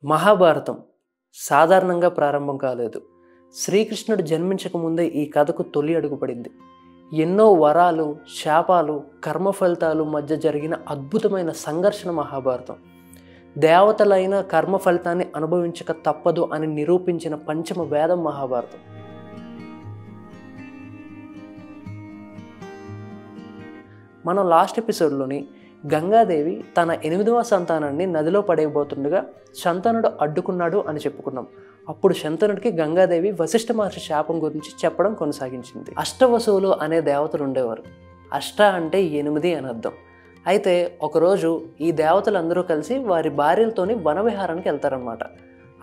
మహాభారతం సాధారణంగా ప్రారంభం కాలేదు. శ్రీకృష్ణుడు జన్మించక ముందే ఈ కథకు తొలి అడుగు పడింది. ఎన్నో వరాలు, శాపాలు, కర్మ ఫలితాలు మధ్య జరిగిన అద్భుతమైన సంఘర్షణ మహాభారతం. దేవతలైన కర్మ ఫలితాన్ని అనుభవించక తప్పదు అని నిరూపించిన పంచమ వేదం మహాభారతం. మనం లాస్ట్ ఎపిసోడ్లోని గంగాదేవి తన 8వ సంతానాన్ని నదిలో పడేయబోతుండగా శంతనుడు అడ్డుకున్నాడు అని చెప్పుకున్నాం. అప్పుడు శంతనుడికి గంగాదేవి వశిష్ఠ మహర్షి శాపం గురించి చెప్పడం కొనసాగించింది. అష్టవసువులు అనే దేవతలు ఉండేవారు. అష్ట అంటే 8 అని అర్థం. అయితే ఒకరోజు ఈ దేవతలందరూ కలిసి వారి భార్యలతోని వనవిహారానికి వెళ్తారనమాట.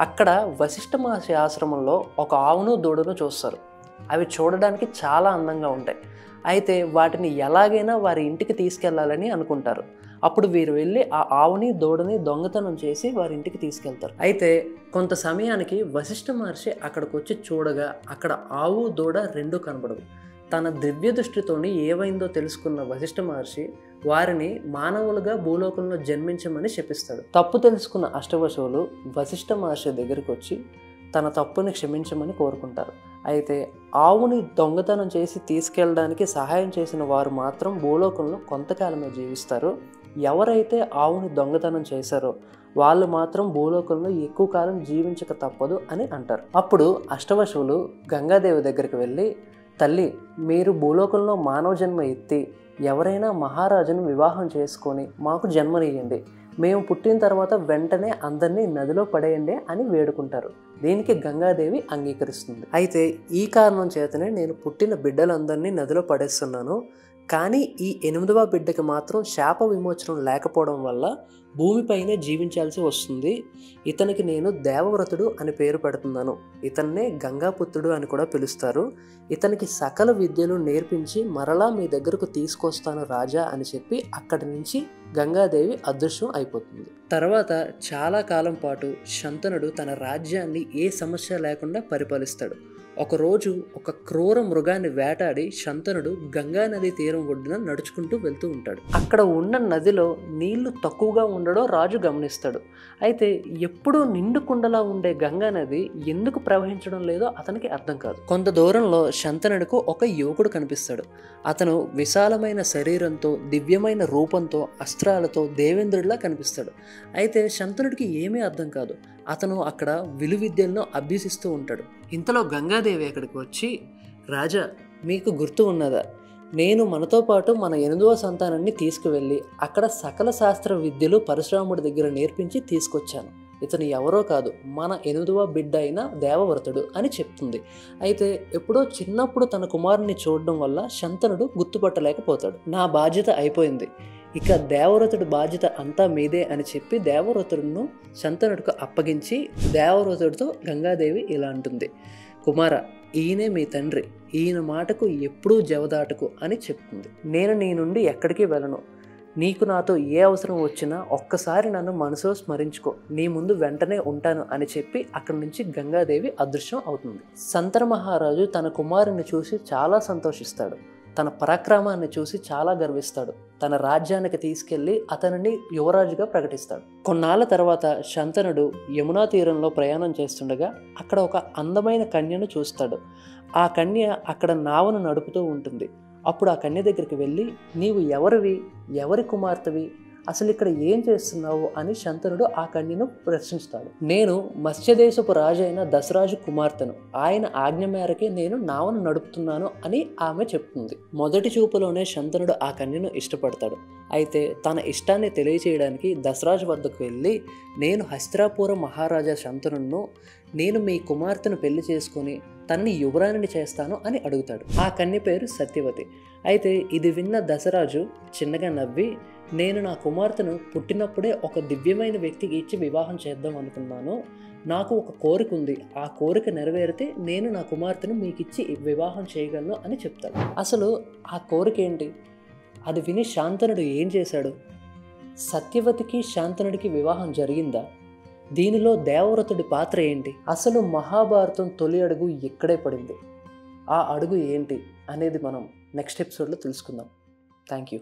అక్కడ వశిష్ఠ మహర్షి ఆశ్రమంలో ఒక ఆవును దూడను చూస్తారు. అవి చూడడానికి చాలా అందంగా ఉంటాయి. అయితే వాటిని ఎలాగైనా వారి ఇంటికి తీసుకెళ్లాలని అనుకుంటారు. అప్పుడు వీరు వెళ్ళి ఆ ఆవుని దూడని దొంగతనం చేసి వారి ఇంటికి తీసుకెళ్తారు. అయితే కొంత సమయానికి వశిష్ఠ మహర్షి అక్కడికి వచ్చి చూడగా అక్కడ ఆవు దూడ రెండూ కనబడవు. తన దివ్య దృష్టితోని ఏమైందో తెలుసుకున్న వశిష్ఠ మహర్షి వారిని మానవులుగా భూలోకంలో జన్మించమని శపిస్తాడు. తప్పు తెలుసుకున్న అష్టవశువులు వశిష్ఠ మహర్షి దగ్గరికి వచ్చి తన తప్పుని క్షమించమని కోరుకుంటారు. అయితే ఆవుని దొంగతనం చేసి తీసుకెళ్ళడానికి సహాయం చేసిన వారు మాత్రం భూలోకంలో కొంతకాలమే జీవిస్తారు. ఎవరైతే ఆవుని దొంగతనం చేశారో వాళ్ళు మాత్రం భూలోకంలో ఎక్కువ కాలం జీవించక తప్పదు అని అంటారు. అప్పుడు అష్టవశువులు గంగాదేవి దగ్గరికి వెళ్ళి, తల్లి, మీరు భూలోకంలో మానవ జన్మ ఎత్తి ఎవరైనా మహారాజును వివాహం చేసుకొని మాకు జన్మనియ్యండి. మేము పుట్టిన తర్వాత వెంటనే అందరినీ నదిలో పడేయండి అని వేడుకుంటారు. దీనికి గంగాదేవి అంగీకరిస్తుంది. అయితే ఈ కారణం చేతనే నేను పుట్టిన బిడ్డలందరినీ నదిలో పడేస్తున్నాను. కానీ ఈ 8వ బిడ్డకి మాత్రం శాప విమోచనం లేకపోవడం వల్ల భూమిపైనే జీవించాల్సి వస్తుంది. ఇతనికి నేను దేవవ్రతుడు అని పేరు పెడుతున్నాను. ఇతన్నే గంగాపుత్రుడు అని కూడా పిలుస్తారు. ఇతనికి సకల విద్యలు నేర్పించి మరలా మీ దగ్గరకు తీసుకొస్తాను రాజా అని చెప్పి అక్కడి నుంచి గంగాదేవి అదృశ్యం అయిపోతుంది. తర్వాత చాలా కాలం పాటు శంతనుడు తన రాజ్యాన్ని ఏ సమస్య లేకుండా పరిపాలిస్తాడు. ఒకరోజు ఒక క్రూర మృగాన్ని వేటాడి శంతనుడు గంగా నది తీరం ఒడ్డున నడుచుకుంటూ వెళ్తూ ఉంటాడు. అక్కడ ఉన్న నదిలో నీళ్లు తక్కువగా ఉండడం రాజు గమనిస్తాడు. అయితే ఎప్పుడూ నిండు కుండలా ఉండే గంగా నది ఎందుకు ప్రవహించడం లేదో అతనికి అర్థం కాదు. కొంత దూరంలో శంతనుడికి ఒక యువకుడు కనిపిస్తాడు. అతను విశాలమైన శరీరంతో, దివ్యమైన రూపంతో, అస్త్రాలతో దేవేంద్రుడిలా కనిపిస్తాడు. అయితే శంతనుడికి ఏమీ అర్థం కాదు. అతను అక్కడ విలువిద్యలను అభ్యసిస్తూ ఉంటాడు. ఇంతలో గంగాదేవి అక్కడికి వచ్చి, రాజా, మీకు గుర్తు ఉన్నదా, నేను మనతో పాటు మన 8వ సంతానాన్ని తీసుకువెళ్ళి అక్కడ సకల శాస్త్ర విద్యలు పరశురాముడి దగ్గర నేర్పించి తీసుకొచ్చాను. ఇతను ఎవరో కాదు, మన 8వ బిడ్డ అయిన దేవవ్రతుడు అని చెప్తుంది. అయితే ఎప్పుడో చిన్నప్పుడు తన కుమారుని చూడడం వల్ల శంతనుడు గుర్తుపట్టలేకపోతాడు. నా బాధ్యత అయిపోయింది, ఇక దేవవ్రతుడి బాధ్యత అంతా మీదే అని చెప్పి దేవవ్రతుడును శంతనుడికి అప్పగించి దేవవ్రతుడితో గంగాదేవి ఇలా అంటుంది, కుమార, ఈయనే మీ తండ్రి, ఈయన మాటకు ఎప్పుడూ జవదాటకు అని చెప్తుంది. నేను నీ నుండి ఎక్కడికి వెళ్ళను. నీకు నాతో ఏ అవసరం వచ్చినా ఒక్కసారి నన్ను మనసులో స్మరించుకో, నీ ముందు వెంటనే ఉంటాను అని చెప్పి అక్కడి నుంచి గంగాదేవి అదృశ్యం అవుతుంది. శంతన మహారాజు తన కుమారుని చూసి చాలా సంతోషిస్తాడు. తన పరాక్రమాన్ని చూసి చాలా గర్విస్తాడు. తన రాజ్యానికి తీసుకెళ్లి అతనిని యువరాజుగా ప్రకటిస్తాడు. కొన్నాళ్ళ తర్వాత శంతనుడు యమునా తీరంలో ప్రయాణం చేస్తుండగా అక్కడ ఒక అందమైన కన్యను చూస్తాడు. ఆ కన్య అక్కడ నావను నడుపుతూ ఉంటుంది. అప్పుడు ఆ కన్య దగ్గరికి వెళ్ళి, నీవు ఎవరివి, ఎవరి కుమార్తెవి, అసలు ఇక్కడ ఏం చేస్తున్నావు అని శంతనుడు ఆ కన్యను ప్రశ్నిస్తాడు. నేను మత్స్యదేశపు రాజు అయిన దశరాజు కుమార్తెను, ఆయన ఆజ్ఞ మేరకే నేను నావను నడుపుతున్నాను అని ఆమె చెప్తుంది. మొదటి చూపులోనే శంతనుడు ఆ కన్యను ఇష్టపడతాడు. అయితే తన ఇష్టాన్ని తెలియచేయడానికి దశరాజు వద్దకు వెళ్ళి, నేను హస్తినాపుర మహారాజా శంతనుడును, నేను మీ కుమార్తెను పెళ్లి చేసుకుని తనని యువరాణిని చేస్తాను అని అడుగుతాడు. ఆ కన్య పేరు సత్యవతి. అయితే ఇది విన్న దశరాజు చిన్నగా నవ్వి, నేను నా కుమార్తెను పుట్టినప్పుడే ఒక దివ్యమైన వ్యక్తికి ఇచ్చి వివాహం చేద్దాం అనుకున్నాను. నాకు ఒక కోరిక ఉంది, ఆ కోరిక నెరవేరితే నేను నా కుమార్తెను మీకు ఇచ్చి వివాహం చేయగలను అని చెప్తాడు. అసలు ఆ కోరిక ఏంటి? అది విని శాంతనుడు ఏం చేశాడు? సత్యవతికి శాంతనుడికి వివాహం జరిగిందా? దీనిలో దేవవ్రతుడి పాత్ర ఏంటి? అసలు మహాభారతం తొలి అడుగు ఇక్కడే పడింది. ఆ అడుగు ఏంటి అనేది మనం నెక్స్ట్ ఎపిసోడ్లో తెలుసుకుందాం. Thank you.